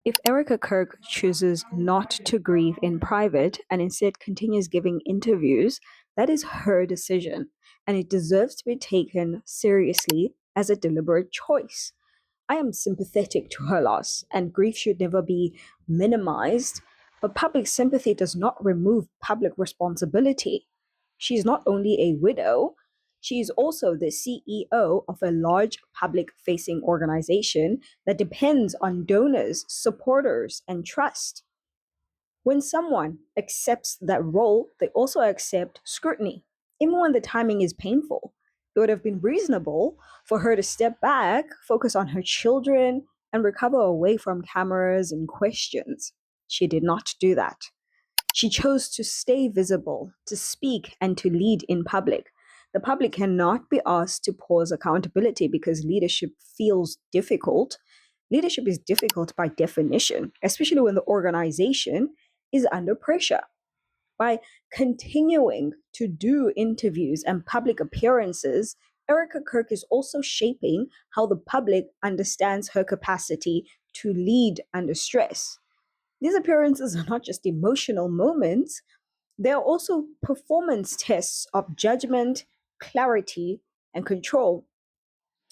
If Erika Kirk chooses not to grieve in private and instead continues giving interviews, that is her decision, and it deserves to be taken seriously as a deliberate choice. I am sympathetic to her loss, and grief should never be minimized, but public sympathy does not remove public responsibility. She's not only a widow, she is also the CEO of a large public facing organization that depends on donors, supporters, and trust. When someone accepts that role, they also accept scrutiny, even when the timing is painful. It would have been reasonable for her to step back, focus on her children, and recover away from cameras and questions. She did not do that. She chose to stay visible, to speak, and to lead in public. The public cannot be asked to pause accountability because leadership feels difficult. Leadership is difficult by definition, especially when the organization is under pressure. By continuing to do interviews and public appearances, Erika Kirk is also shaping how the public understands her capacity to lead under stress. These appearances are not just emotional moments, they are also performance tests of judgment, clarity, and control.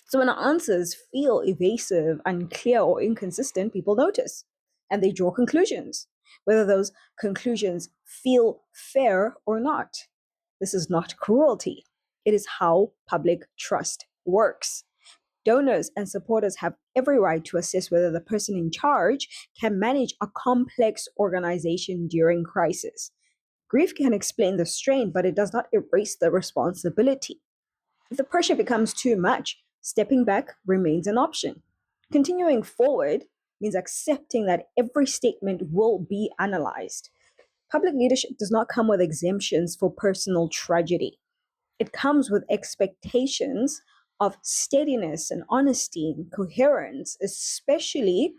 So when answers feel evasive, unclear, or inconsistent, people notice and they draw conclusions, whether those conclusions feel fair or not. This is not cruelty, it is how public trust works. Donors and supporters have every right to assess whether the person in charge can manage a complex organization during crisis. Grief can explain the strain, but it does not erase the responsibility. If the pressure becomes too much, stepping back remains an option. Continuing forward means accepting that every statement will be analyzed. Public leadership does not come with exemptions for personal tragedy. It comes with expectations of steadiness and honesty and coherence, especially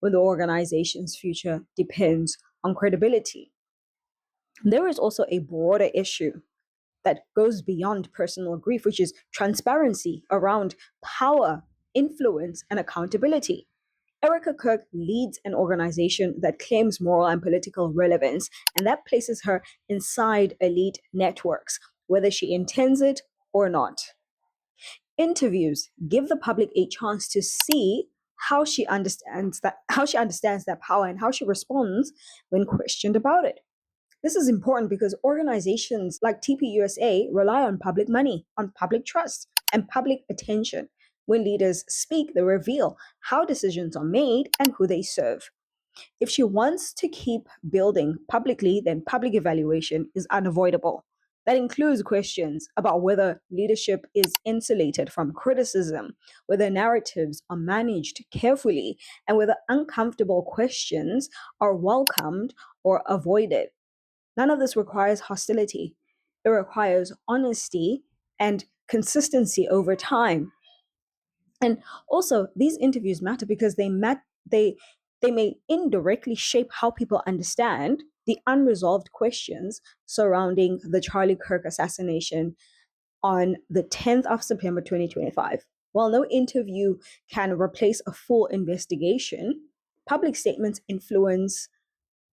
when the organization's future depends on credibility. There is also a broader issue that goes beyond personal grief, which is transparency around power, influence, and accountability. Erika Kirk leads an organization that claims moral and political relevance, and that places her inside elite networks, whether she intends it or not. Interviews give the public a chance to see how she understands that power and how she responds when questioned about it. This is important because organizations like TPUSA rely on public money, on public trust, and public attention. When leaders speak, they reveal how decisions are made and who they serve. If she wants to keep building publicly, then public evaluation is unavoidable. That includes questions about whether leadership is insulated from criticism, whether narratives are managed carefully, and whether uncomfortable questions are welcomed or avoided. None of this requires hostility. It requires honesty and consistency over time. And also, these interviews matter because they may indirectly shape how people understand the unresolved questions surrounding the Charlie Kirk assassination on the 10th of September 2025. While no interview can replace a full investigation, public statements influence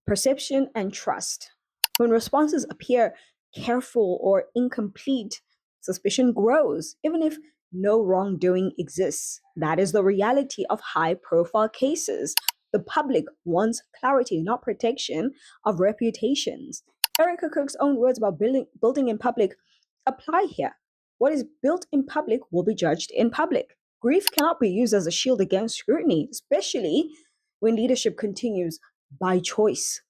perception and trust. When responses appear careful or incomplete, suspicion grows, even if no wrongdoing exists. That is the reality of high profile cases. The public wants clarity, not protection of reputations. Erika Cook's own words about building in public apply here. What is built in public will be judged in public. Grief cannot be used as a shield against scrutiny, especially when leadership continues by choice.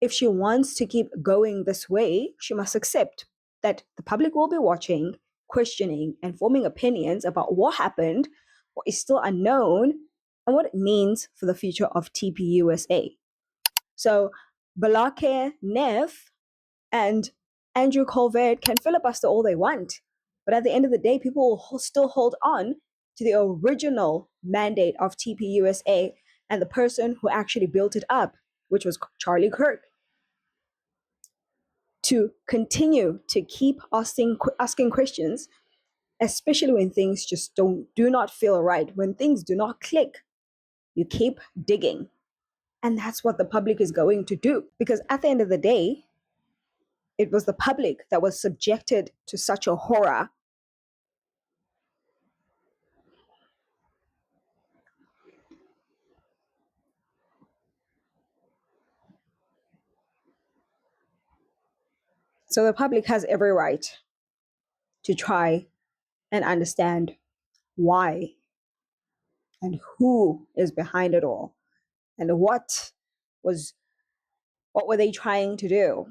If she wants to keep going this way, she must accept that the public will be watching, questioning, and forming opinions about what happened, what is still unknown, and what it means for the future of TPUSA. So, Balake Neff and Andrew Colvert can filibuster all they want, but at the end of the day, people will still hold on to the original mandate of TPUSA and the person who actually built it up, which was Charlie Kirk, to continue to keep asking questions, especially when things just do not feel right, when things do not click. You keep digging. And that's what the public is going to do. Because at the end of the day, it was the public that was subjected to such a horror. So the public has every right to try and understand why and who is behind it all and was what were they trying to do.